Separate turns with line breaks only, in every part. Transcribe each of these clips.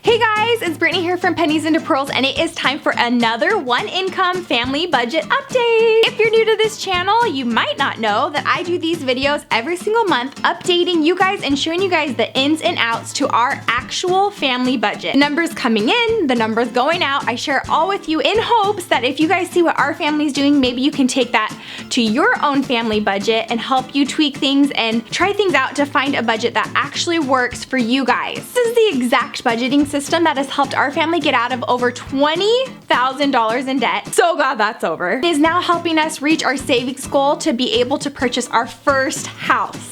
Hey guys, it's Brittany here from Pennies into Pearls, and it is time for another one income family budget update. If you're new to this channel, you might not know that I do these videos every single month, updating you guys and showing you guys the ins and outs to our actual family budget. The numbers coming in, the numbers going out, I share it all with you in hopes that if you guys see what our family's doing, maybe you can take that to your own family budget and help you tweak things and try things out to find a budget that actually works for you guys. This is the exact budgeting system that has helped our family get out of over $20,000 in debt. So glad that's over. It is now helping us reach our savings goal to be able to purchase our first house.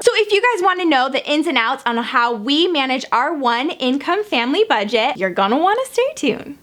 So if you guys want to know the ins and outs on how we manage our one income family budget, you're gonna want to stay tuned.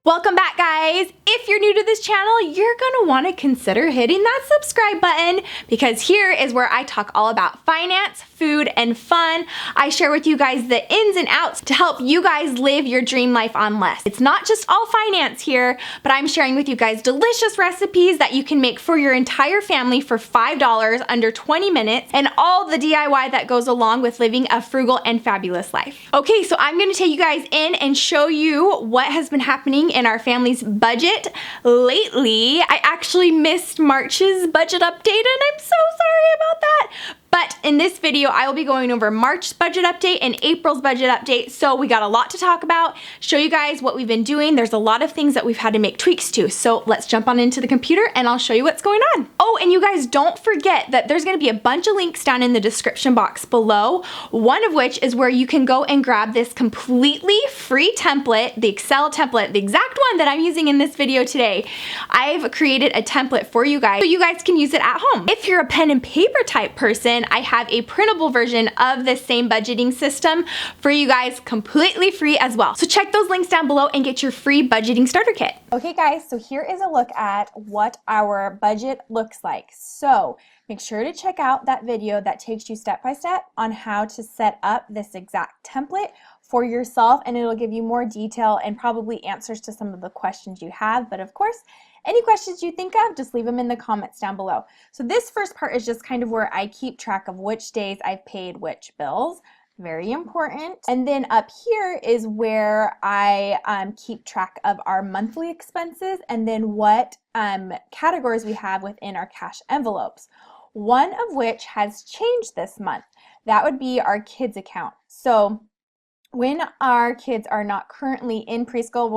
Welcome back, guys. If you're new to this channel, you're gonna wanna consider hitting that subscribe button because here is where I talk all about finance, food, and fun. I share with you guys the ins and outs to help you guys live your dream life on less. It's not just all finance here, but I'm sharing with you guys delicious recipes that you can make for your entire family for $5 under 20 minutes and all the DIY that goes along with living a frugal and fabulous life. Okay, so I'm gonna take you guys in and show you what has been happening in our family's budget lately. I actually missed March's budget update and I'm so sorry about that. But in this video, I will be going over March's budget update and April's budget update. So we got a lot to talk about, show you guys what we've been doing. There's a lot of things that we've had to make tweaks to. So let's jump on into the computer and I'll show you what's going on. Oh, and you guys don't forget that there's gonna be a bunch of links down in the description box below. One of which is where you can go and grab this completely free template, the Excel template, the exact one that I'm using in this video today. I've created a template for you guys so you guys can use it at home. If you're a pen and paper type person, I have a printable version of this same budgeting system for you guys completely free as well. So check those links down below and get your free budgeting starter kit. Okay guys, so here is a look at what our budget looks like. So make sure to check out that video that takes you step by step on how to set up this exact template for yourself, and it'll give you more detail and probably answers to some of the questions you have. But of course, any questions you think of, just leave them in the comments down below. So this first part is just kind of where I keep track of which days I've paid which bills. Very important. And then up here is where I keep track of our monthly expenses and then what categories we have within our cash envelopes. One of which has changed this month. That would be our kids account. So when our kids are not currently in preschool,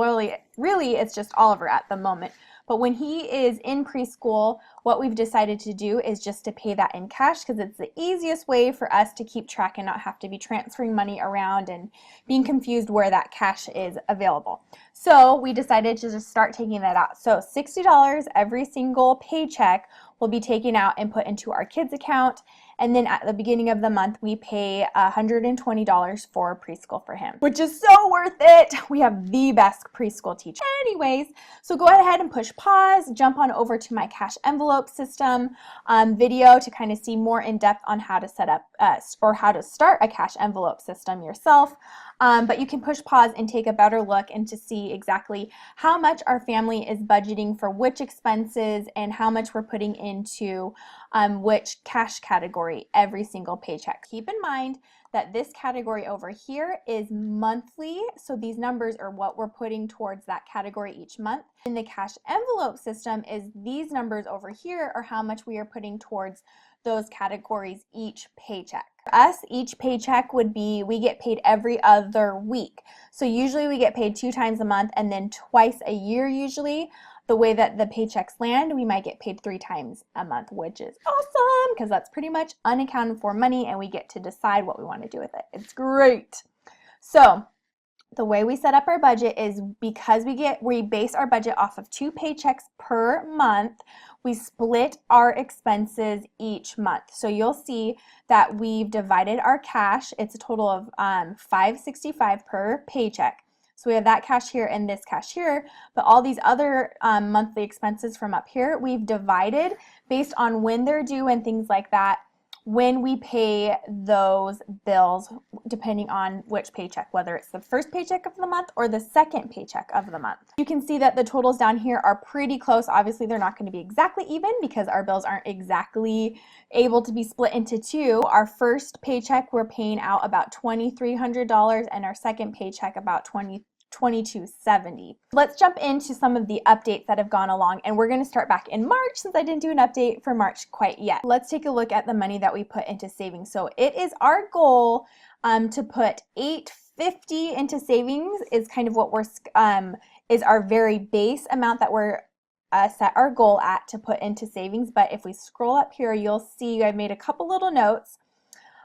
really it's just Oliver at the moment. But when he is in preschool, what we've decided to do is just to pay that in cash because it's the easiest way for us to keep track and not have to be transferring money around and being confused where that cash is available. So we decided to just start taking that out. So $60 every single paycheck will be taken out and put into our kids account. And then at the beginning of the month, we pay $120 for preschool for him, which is so worth it. We have the best preschool teacher. Anyways, so go ahead and push pause, jump on over to my cash envelope system video to kind of see more in depth on how to set up or how to start a cash envelope system yourself. But you can push pause and take a better look and to see exactly how much our family is budgeting for which expenses and how much we're putting into which cash category every single paycheck. Keep in mind that this category over here is monthly, so these numbers are what we're putting towards that category each month. In the cash envelope system is these numbers over here are how much we are putting towards those categories each paycheck. For us, each paycheck would be, we get paid every other week. So usually we get paid 2 times a month and then twice a year usually. The way that the paychecks land, we might get paid 3 times a month, which is awesome because that's pretty much unaccounted for money and we get to decide what we want to do with it. It's great. So the way we set up our budget is because we base our budget off of 2 paychecks per month, we split our expenses each month. So you'll see that we've divided our cash. It's a total of $565 per paycheck. So we have that cash here and this cash here, but all these other monthly expenses from up here, we've divided based on when they're due and things like that. When we pay those bills, depending on which paycheck, whether it's the first paycheck of the month or the second paycheck of the month. You can see that the totals down here are pretty close. Obviously, they're not going to be exactly even because our bills aren't exactly able to be split into two. Our first paycheck, we're paying out about $2,300, and our second paycheck about $2,270. Let's jump into some of the updates that have gone along, and we're going to start back in March since I didn't do an update for March quite yet. Let's take a look at the money that we put into savings. So it is our goal to put $850 into savings is kind of what we're is our very base amount that we're set our goal at to put into savings. But if we scroll up here, you'll see I've made a couple little notes.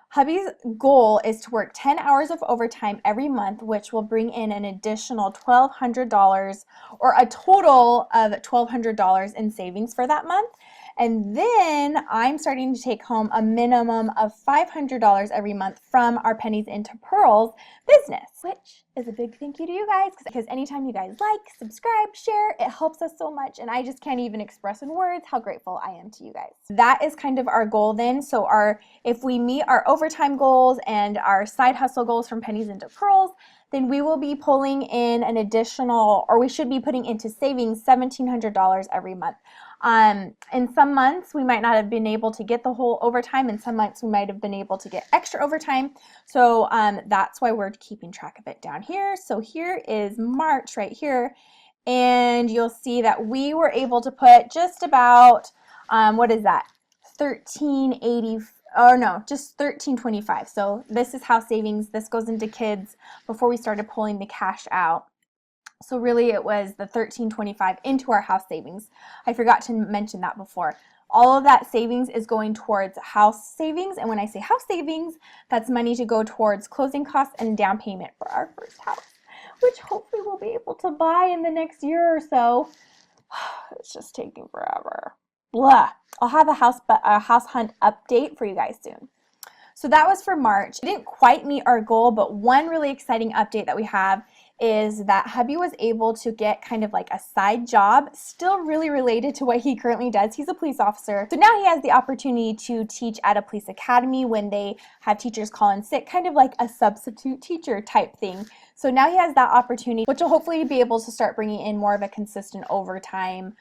Hubby's goal is to work 10 hours of overtime every month, which will bring in an additional $1,200 or a total of $1,200 in savings for that month. And then I'm starting to take home a minimum of $500 every month from our Pennies into Pearls business, which is a big thank you to you guys, because anytime you guys like, subscribe, share, it helps us so much, and I just can't even express in words how grateful I am to you guys. That is kind of our goal then. So if we meet our overtime goals and our side hustle goals from Pennies into Pearls, then we will be pulling in an additional, or we should be putting into savings $1,700 every month. In some months, we might not have been able to get the whole overtime. In some months, we might have been able to get extra overtime. So that's why we're keeping track of it down here. So here is March right here. And you'll see that we were able to put just about, what is that? 1380, or no, just 1325. So this is house savings. This goes into kids before we started pulling the cash out. So really it was the $1325 into our house savings. I forgot to mention that before. All of that savings is going towards house savings. And when I say house savings, that's money to go towards closing costs and down payment for our first house, which hopefully we'll be able to buy in the next year or so. It's just taking forever. Blah. I'll have a house hunt update for you guys soon. So that was for March. We didn't quite meet our goal, but one really exciting update that we have is that hubby was able to get kind of like a side job, still really related to what he currently does. He's a police officer. So now he has the opportunity to teach at a police academy when they have teachers call in sick, kind of like a substitute teacher type thing. So now he has that opportunity, which will hopefully be able to start bringing in more of a consistent overtime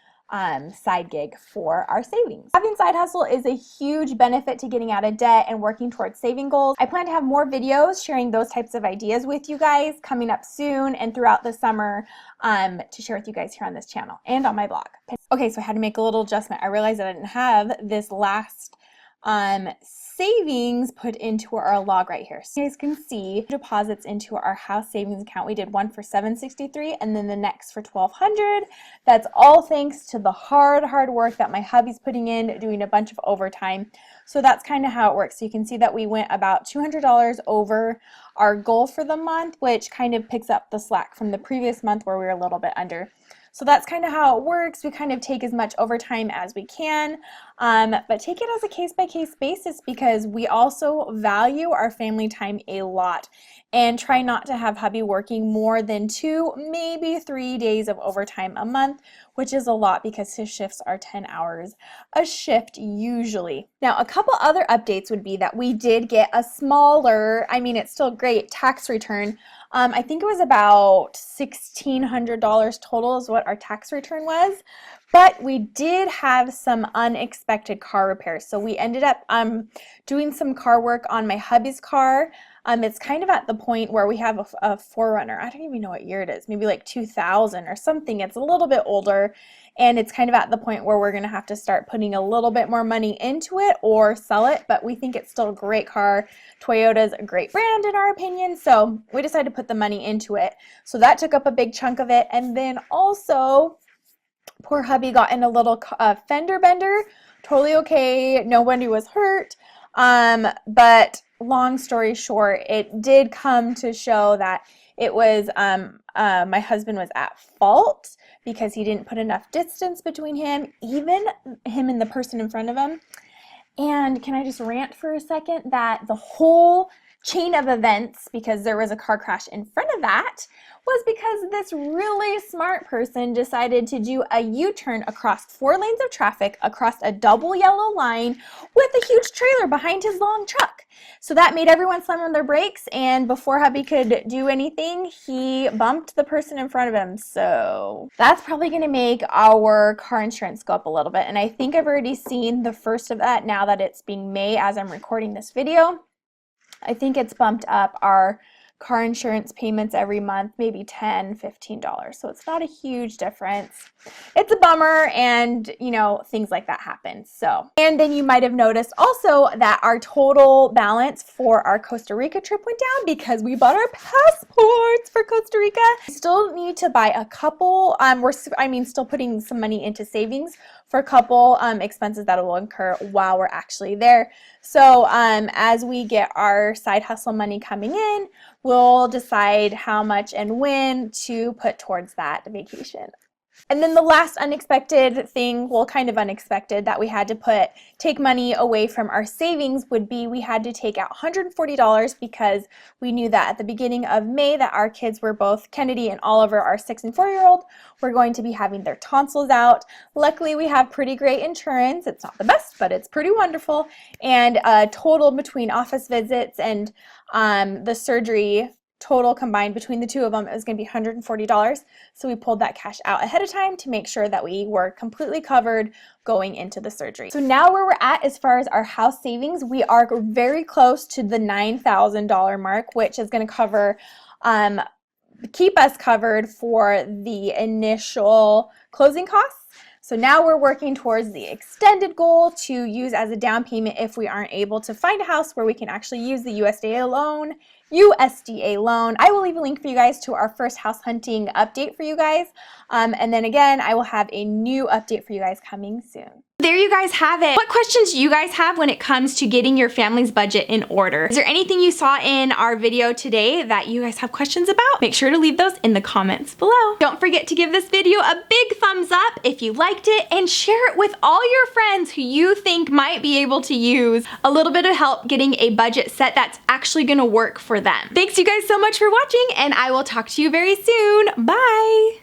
side gig for our savings. Having side hustle is a huge benefit to getting out of debt and working towards saving goals. I plan to have more videos sharing those types of ideas with you guys coming up soon and throughout the summer to share with you guys here on this channel and on my blog. Okay, so I had to make a little adjustment. I realized that I didn't have this last savings put into our log right here. So you guys can see deposits into our house savings account. We did one for $763 and then the next for $1,200. That's all thanks to the hard work that my hubby's putting in, doing a bunch of overtime. So that's kind of how it works. So you can see that we went about $200 over our goal for the month, which kind of picks up the slack from the previous month where we were a little bit under. So that's kind of how it works. We kind of take as much overtime as we can, but take it as a case-by-case basis because we also value our family time a lot and try not to have hubby working more than 2, maybe 3 days of overtime a month, which is a lot because his shifts are 10 hours a shift usually. Now, a couple other updates would be that we did get a smaller, I mean, it's still great, tax return. I think it was about $1,600 total is what our tax return was, but we did have some unexpected car repairs. So we ended up doing some car work on my hubby's car. It's kind of at the point where we have a 4Runner. I don't even know what year it is, maybe like 2000 or something. It's a little bit older, and it's kind of at the point where we're going to have to start putting a little bit more money into it or sell it, but we think it's still a great car. Toyota's a great brand in our opinion, so we decided to put the money into it. So that took up a big chunk of it, and then also poor hubby got in a little fender bender. Totally okay, nobody was hurt, but long story short, it did come to show that it was my husband was at fault because he didn't put enough distance between him and the person in front of him. And can I just rant for a second that the whole chain of events, because there was a car crash in front of that, was because this really smart person decided to do a U-turn across 4 lanes of traffic, across a double yellow line with a huge trailer behind his long truck. So that made everyone slam on their brakes, and before hubby could do anything, he bumped the person in front of him. So that's probably going to make our car insurance go up a little bit, and I think I've already seen the first of that now that it's being May as I'm recording this video. I think it's bumped up our car insurance payments every month, maybe $10, $15. So it's not a huge difference. It's a bummer, and you know, things like that happen. So, and then you might have noticed also that our total balance for our Costa Rica trip went down because we bought our passports for Costa Rica. We still need to buy a couple, still putting some money into savings for a couple expenses that will incur while we're actually there. So as we get our side hustle money coming in, we'll decide how much and when to put towards that vacation. And then the last unexpected thing, well, kind of unexpected, that we had to take money away from our savings would be we had to take out $140 because we knew that at the beginning of May that our kids were both, Kennedy and Oliver, our 6 and 4-year-old, were going to be having their tonsils out. Luckily, we have pretty great insurance. It's not the best, but it's pretty wonderful. And total between office visits and the surgery, total combined between the two of them, it was going to be $140. So we pulled that cash out ahead of time to make sure that we were completely covered going into the surgery. So now where we're at as far as our house savings, we are very close to the $9,000 mark, which is going to cover, keep us covered for the initial closing costs. So now we're working towards the extended goal to use as a down payment if we aren't able to find a house where we can actually use the USDA loan. I will leave a link for you guys to our first house hunting update for you guys. And then again, I will have a new update for you guys coming soon. There you guys have it. What questions do you guys have when it comes to getting your family's budget in order? Is there anything you saw in our video today that you guys have questions about? Make sure to leave those in the comments below. Don't forget to give this video a big thumbs up if you liked it, and share it with all your friends who you think might be able to use a little bit of help getting a budget set that's actually gonna work for them. Thanks you guys so much for watching, and I will talk to you very soon. Bye.